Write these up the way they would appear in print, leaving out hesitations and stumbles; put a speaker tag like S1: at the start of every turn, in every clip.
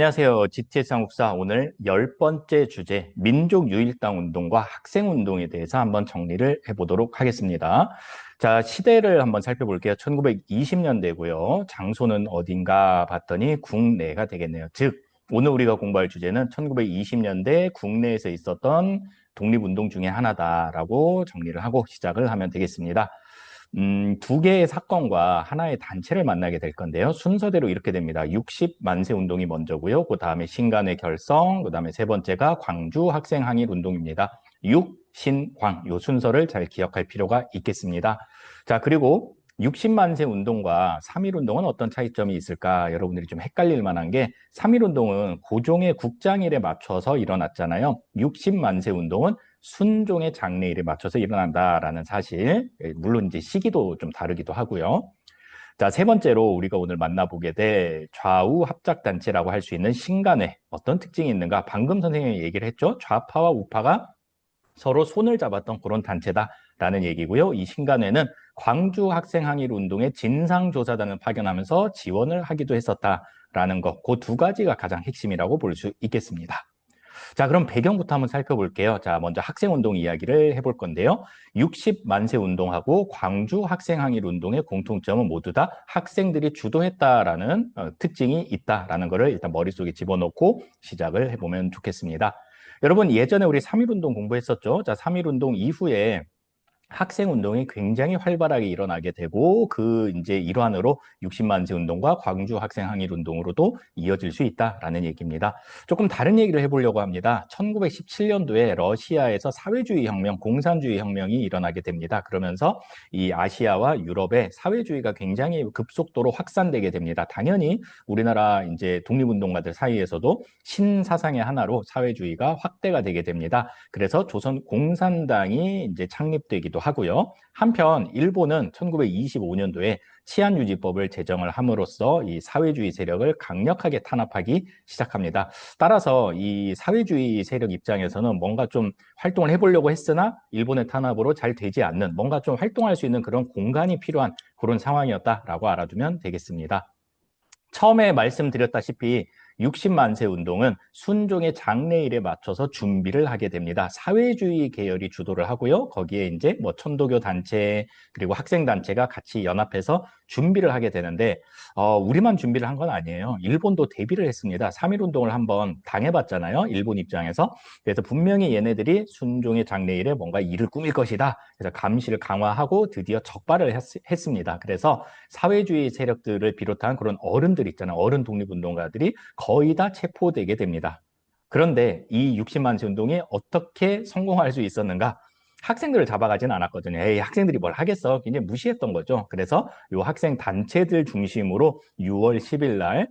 S1: 안녕하세요. GTS 한국사 오늘 10번째 주제 민족유일당 운동과 학생운동에 대해서 한번 정리를 해보도록 하겠습니다. 자, 시대를 한번 살펴볼게요. 1920년대고요. 장소는 어딘가 봤더니 국내가 되겠네요. 즉, 오늘 우리가 공부할 주제는 1920년대 국내에서 있었던 독립운동 중에 하나다라고 정리를 하고 시작을 하면 되겠습니다. 두 개의 사건과 하나의 단체를 만나게 될 건데요. 순서대로 이렇게 됩니다. 60만세 운동이 먼저고요. 그 다음에 신간의 결성, 그 다음에 세 번째가 광주 학생 항일 운동입니다. 육, 신, 광, 요 순서를 잘 기억할 필요가 있겠습니다. 자, 그리고 60만세 운동과 3.1 운동은 어떤 차이점이 있을까? 여러분들이 좀 헷갈릴 만한 게 3.1 운동은 고종의 국장일에 맞춰서 일어났잖아요. 60만세 운동은 순종의 장래일에 맞춰서 일어난다라는 사실, 물론 이제 시기도 좀 다르기도 하고요. 자, 세 번째로 우리가 오늘 만나보게 될 좌우 합작단체라고 할 수 있는 신간회, 어떤 특징이 있는가? 방금 선생님이 얘기를 했죠. 좌파와 우파가 서로 손을 잡았던 그런 단체다라는 얘기고요. 이 신간회는 광주 학생항일 운동의 진상조사단을 파견하면서 지원을 하기도 했었다라는 것, 그 두 가지가 가장 핵심이라고 볼 수 있겠습니다. 자, 그럼 배경부터 한번 살펴볼게요. 자, 먼저 학생운동 이야기를 해볼 건데요. 60만세 운동하고 광주 학생항일 운동의 공통점은 모두 다 학생들이 주도했다라는 특징이 있다라는 것을 일단 머릿속에 집어넣고 시작을 해보면 좋겠습니다. 여러분, 예전에 우리 3.1 운동 공부했었죠? 자, 3.1 운동 이후에 학생 운동이 굉장히 활발하게 일어나게 되고 그 이제 일환으로 60만세 운동과 광주 학생 항일 운동으로도 이어질 수 있다라는 얘기입니다. 조금 다른 얘기를 해보려고 합니다. 1917년도에 러시아에서 사회주의 혁명, 공산주의 혁명이 일어나게 됩니다. 그러면서 이 아시아와 유럽의 사회주의가 굉장히 급속도로 확산되게 됩니다. 당연히 우리나라 이제 독립운동가들 사이에서도 신사상의 하나로 사회주의가 확대가 되게 됩니다. 그래서 조선 공산당이 이제 창립되기도 하고요. 한편 일본은 1925년도에 치안유지법을 제정을 함으로써 이 사회주의 세력을 강력하게 탄압하기 시작합니다. 따라서 이 사회주의 세력 입장에서는 뭔가 좀 활동을 해보려고 했으나 일본의 탄압으로 잘 되지 않는 뭔가 좀 활동할 수 있는 그런 공간이 필요한 그런 상황이었다라고 알아두면 되겠습니다. 처음에 말씀드렸다시피 60만세 운동은 순종의 장래일에 맞춰서 준비를 하게 됩니다. 사회주의 계열이 주도를 하고요. 거기에 이제 뭐 천도교 단체 그리고 학생 단체가 같이 연합해서 준비를 하게 되는데 우리만 준비를 한 건 아니에요. 일본도 대비를 했습니다. 3.1 운동을 한번 당해봤잖아요. 일본 입장에서. 그래서 분명히 얘네들이 순종의 장래일에 뭔가 일을 꾸밀 것이다. 그래서 감시를 강화하고 드디어 적발을 했습니다. 그래서 사회주의 세력들을 비롯한 그런 어른들 있잖아요. 어른 독립운동가들이 거의 다 체포되게 됩니다. 그런데 이 60만세 운동이 어떻게 성공할 수 있었는가? 학생들을 잡아가지는 않았거든요. 에이, 학생들이 뭘 하겠어? 굉장히 무시했던 거죠. 그래서 이 학생 단체들 중심으로 6월 10일 날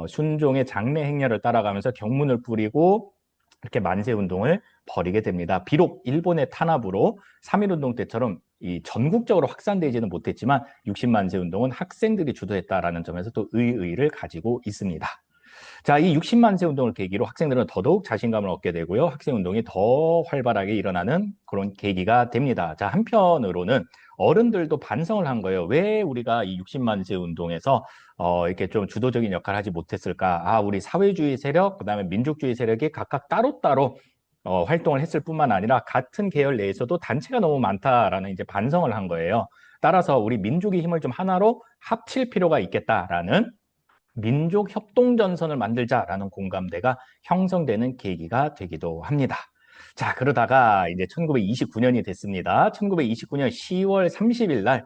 S1: 순종의 장례 행렬을 따라가면서 경문을 뿌리고 이렇게 만세 운동을 벌이게 됩니다. 비록 일본의 탄압으로 3.1 운동 때처럼 이 전국적으로 확산되지는 못했지만 60만세 운동은 학생들이 주도했다라는 점에서 또 의의를 가지고 있습니다. 자, 이 60만세 운동을 계기로 학생들은 더더욱 자신감을 얻게 되고요. 학생 운동이 더 활발하게 일어나는 그런 계기가 됩니다. 자, 한편으로는 어른들도 반성을 한 거예요. 왜 우리가 이 60만세 운동에서 이렇게 좀 주도적인 역할을 하지 못했을까? 아, 우리 사회주의 세력, 그다음에 민족주의 세력이 각각 따로따로 활동을 했을 뿐만 아니라 같은 계열 내에서도 단체가 너무 많다라는 이제 반성을 한 거예요. 따라서 우리 민족의 힘을 좀 하나로 합칠 필요가 있겠다라는 민족 협동전선을 만들자라는 공감대가 형성되는 계기가 되기도 합니다. 자, 그러다가 이제 1929년이 됐습니다. 1929년 10월 30일 날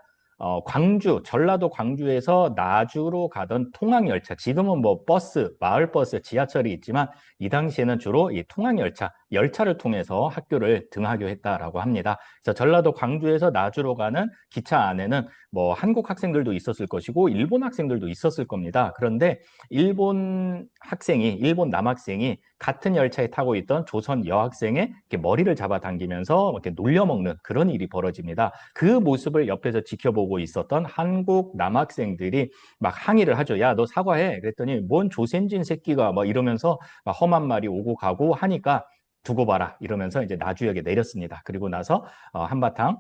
S1: 광주, 전라도 광주에서 나주로 가던 통학열차, 지금은 뭐 버스, 마을버스, 지하철이 있지만 이 당시에는 주로 이 통학열차, 열차를 통해서 학교를 등하교했다라고 합니다. 그래서 전라도 광주에서 나주로 가는 기차 안에는 뭐 한국 학생들도 있었을 것이고 일본 학생들도 있었을 겁니다. 그런데 일본 남학생이 같은 열차에 타고 있던 조선 여학생의 이렇게 머리를 잡아당기면서 이렇게 놀려먹는 그런 일이 벌어집니다. 그 모습을 옆에서 지켜보고 있었던 한국 남학생들이 막 항의를 하죠. 야, 너 사과해. 그랬더니 뭔 조센진 새끼가 막 이러면서 막 험한 말이 오고 가고 하니까 두고 봐라 이러면서 이제 나주역에 내렸습니다. 그리고 나서 한바탕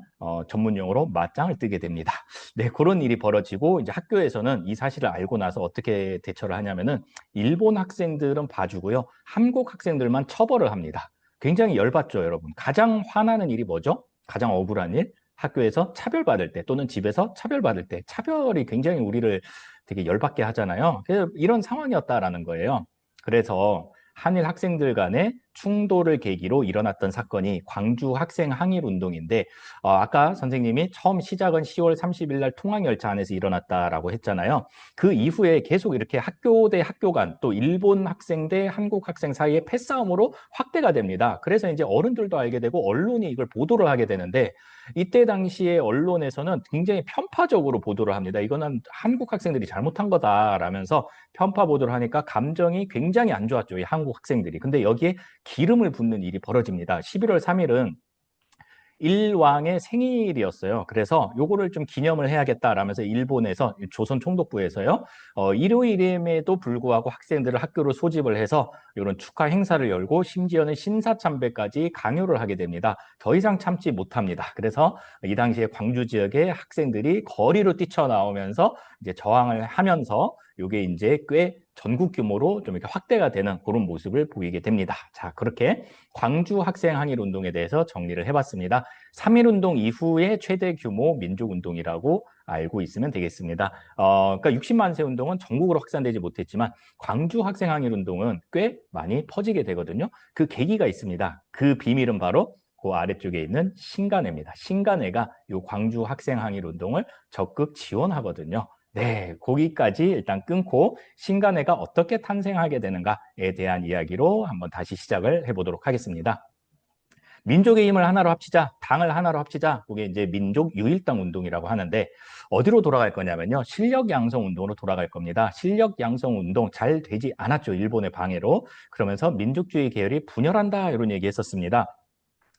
S1: 전문 용어로 맞짱을 뜨게 됩니다. 네, 그런 일이 벌어지고 이제 학교에서는 이 사실을 알고 나서 어떻게 대처를 하냐면은 일본 학생들은 봐주고요. 한국 학생들만 처벌을 합니다. 굉장히 열받죠, 여러분. 가장 화나는 일이 뭐죠? 가장 억울한 일? 학교에서 차별받을 때 또는 집에서 차별받을 때 차별이 굉장히 우리를 되게 열받게 하잖아요. 그래서 이런 상황이었다라는 거예요. 그래서 한일 학생들 간의 충돌을 계기로 일어났던 사건이 광주 학생 항일 운동인데 아까 선생님이 처음 시작은 10월 30일 날 통학열차 안에서 일어났다라고 했잖아요. 그 이후에 계속 이렇게 학교 대 학교 간 또 일본 학생 대 한국 학생 사이의 패싸움으로 확대가 됩니다. 그래서 이제 어른들도 알게 되고 언론이 이걸 보도를 하게 되는데 이때 당시에 언론에서는 굉장히 편파적으로 보도를 합니다. 이거는 한국 학생들이 잘못한 거다라면서 편파 보도를 하니까 감정이 굉장히 안 좋았죠. 이 한국 학생들이. 근데 여기에 기름을 붓는 일이 벌어집니다. 11월 3일은 일왕의 생일이었어요. 그래서 요거를 좀 기념을 해야겠다라면서 일본에서 조선 총독부에서요. 일요일임에도 불구하고 학생들을 학교로 소집을 해서 이런 축하 행사를 열고 심지어는 신사참배까지 강요를 하게 됩니다. 더 이상 참지 못합니다. 그래서 이 당시에 광주 지역의 학생들이 거리로 뛰쳐나오면서 이제 저항을 하면서 요게 이제 꽤 전국 규모로 좀 이렇게 확대가 되는 그런 모습을 보이게 됩니다. 자, 그렇게 광주 학생 항일 운동에 대해서 정리를 해봤습니다. 3.1운동 이후에 최대 규모 민족운동이라고 알고 있으면 되겠습니다. 그러니까 60만 세 운동은 전국으로 확산되지 못했지만 광주 학생 항일 운동은 꽤 많이 퍼지게 되거든요. 그 계기가 있습니다. 그 비밀은 바로 그 아래쪽에 있는 신간회입니다. 신간회가 이 광주 학생 항일 운동을 적극 지원하거든요. 네, 거기까지 일단 끊고 신간회가 어떻게 탄생하게 되는가에 대한 이야기로 한번 다시 시작을 해보도록 하겠습니다. 민족의 힘을 하나로 합치자, 당을 하나로 합치자, 그게 이제 민족 유일당 운동이라고 하는데 어디로 돌아갈 거냐면요. 실력 양성 운동으로 돌아갈 겁니다. 실력 양성 운동 잘 되지 않았죠. 일본의 방해로. 그러면서 민족주의 계열이 분열한다 이런 얘기 했었습니다.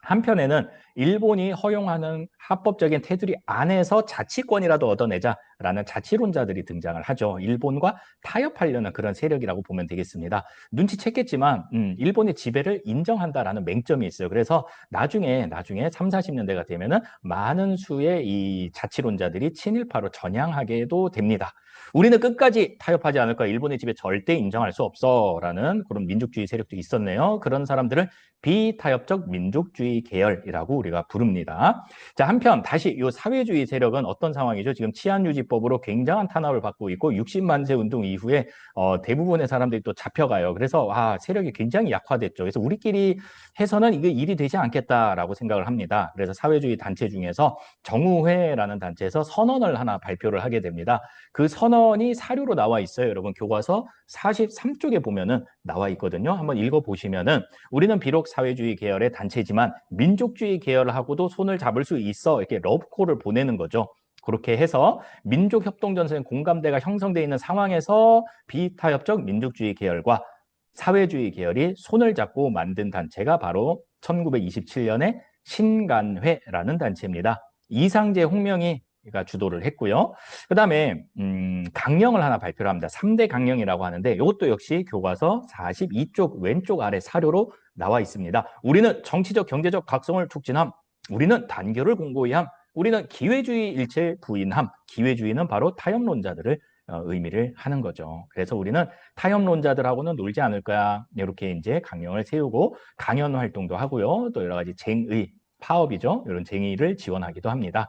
S1: 한편에는 일본이 허용하는 합법적인 테두리 안에서 자치권이라도 얻어내자라는 자치론자들이 등장을 하죠. 일본과 타협하려는 그런 세력이라고 보면 되겠습니다. 눈치챘겠지만 일본의 지배를 인정한다라는 맹점이 있어요. 그래서 나중에 3, 40년대가 되면은 많은 수의 이 자치론자들이 친일파로 전향하게도 됩니다. 우리는 끝까지 타협하지 않을 거야. 일본의 지배 절대 인정할 수 없어라는 그런 민족주의 세력도 있었네요. 그런 사람들을 비타협적 민족주의 계열이라고 우리가 부릅니다. 자, 한편 다시 이 사회주의 세력은 어떤 상황이죠? 지금 치안유지법으로 굉장한 탄압을 받고 있고 60만 세 운동 이후에 대부분의 사람들이 또 잡혀가요. 그래서 세력이 굉장히 약화됐죠. 그래서 우리끼리 해서는 이게 일이 되지 않겠다라고 생각을 합니다. 그래서 사회주의 단체 중에서 정우회라는 단체에서 선언을 하나 발표를 하게 됩니다. 그 선언이 사료로 나와 있어요. 여러분 교과서 43쪽에 보면은 나와 있거든요. 한번 읽어보시면은 우리는 비록 사회주의 계열의 단체지만 민족주의 계열하고도 손을 잡을 수 있어 이렇게 러브콜을 보내는 거죠. 그렇게 해서 민족협동전선 공감대가 형성되어 있는 상황에서 비타협적 민족주의 계열과 사회주의 계열이 손을 잡고 만든 단체가 바로 1927년에 신간회라는 단체입니다. 이상재 홍명희 가 주도를 했고요. 그 다음에 강령을 하나 발표를 합니다. 3대 강령이라고 하는데 이것도 역시 교과서 42쪽 왼쪽 아래 사료로 나와 있습니다. 우리는 정치적 경제적 각성을 촉진함. 우리는 단결을 공고히 함. 우리는 기회주의 일체 부인함. 기회주의는 바로 타협론자들을 의미를 하는 거죠. 그래서 우리는 타협론자들하고는 놀지 않을 거야. 이렇게 이제 강령을 세우고 강연 활동도 하고요. 또 여러 가지 쟁의, 파업이죠. 이런 쟁의를 지원하기도 합니다.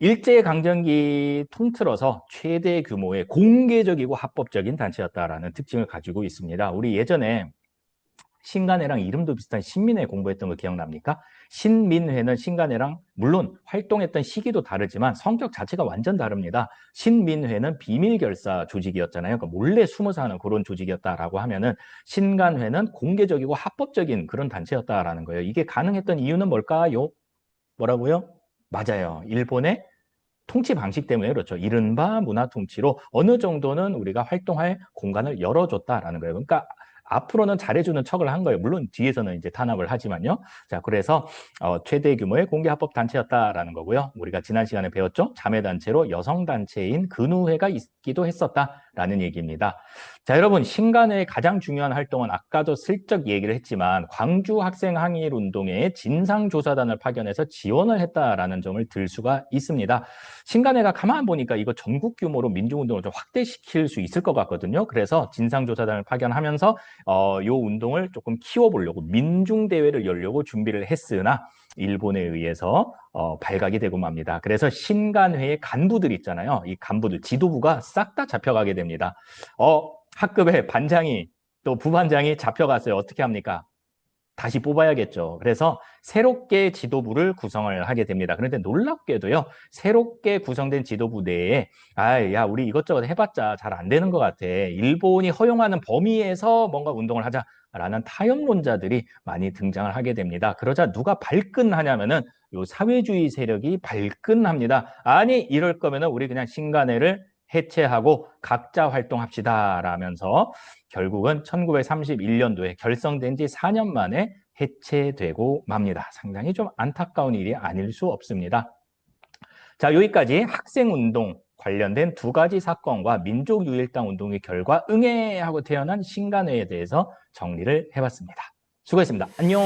S1: 일제강점기 통틀어서 최대 규모의 공개적이고 합법적인 단체였다라는 특징을 가지고 있습니다. 우리 예전에 신간회랑 이름도 비슷한 신민회 공부했던 거 기억납니까? 신민회는 신간회랑 물론 활동했던 시기도 다르지만 성격 자체가 완전 다릅니다. 신민회는 비밀결사 조직이었잖아요. 그러니까 몰래 숨어서 하는 그런 조직이었다라고 하면은 신간회는 공개적이고 합법적인 그런 단체였다라는 거예요. 이게 가능했던 이유는 뭘까요? 뭐라고요? 맞아요. 일본의 통치 방식 때문에 그렇죠. 이른바 문화 통치로 어느 정도는 우리가 활동할 공간을 열어줬다라는 거예요. 그러니까 앞으로는 잘해주는 척을 한 거예요. 물론 뒤에서는 이제 탄압을 하지만요. 자, 그래서 최대 규모의 공개합법 단체였다라는 거고요. 우리가 지난 시간에 배웠죠. 자매 단체로 여성 단체인 근우회가 있기도 했었다라는 얘기입니다. 자, 여러분, 신간의 가장 중요한 활동은 아까도 슬쩍 얘기를 했지만 광주 학생 항일 운동에 진상조사단을 파견해서 지원을 했다라는 점을 들 수가 있습니다. 신간회가 가만 보니까 이거 전국 규모로 민중운동을 좀 확대시킬 수 있을 것 같거든요. 그래서 진상조사단을 파견하면서 요 운동을 조금 키워보려고 민중대회를 열려고 준비를 했으나 일본에 의해서 발각이 되고 맙니다. 그래서 신간회의 간부들 있잖아요. 이 간부들, 지도부가 싹 다 잡혀가게 됩니다. 학급의 반장이 또 부반장이 잡혀갔어요. 어떻게 합니까? 다시 뽑아야겠죠. 그래서 새롭게 지도부를 구성을 하게 됩니다. 그런데 놀랍게도요, 새롭게 구성된 지도부 내에, 야, 우리 이것저것 해봤자 잘 안 되는 것 같아. 일본이 허용하는 범위에서 뭔가 운동을 하자라는 타협론자들이 많이 등장을 하게 됩니다. 그러자 누가 발끈하냐면은 요 사회주의 세력이 발끈합니다. 아니, 이럴 거면은 우리 그냥 신간회를 해체하고 각자 활동합시다 라면서 결국은 1931년도에 결성된 지 4년 만에 해체되고 맙니다. 상당히 좀 안타까운 일이 아닐 수 없습니다. 자, 여기까지 학생운동 관련된 두 가지 사건과 민족유일당 운동의 결과 응애하고 태어난 신간회에 대해서 정리를 해봤습니다. 수고했습니다. 안녕.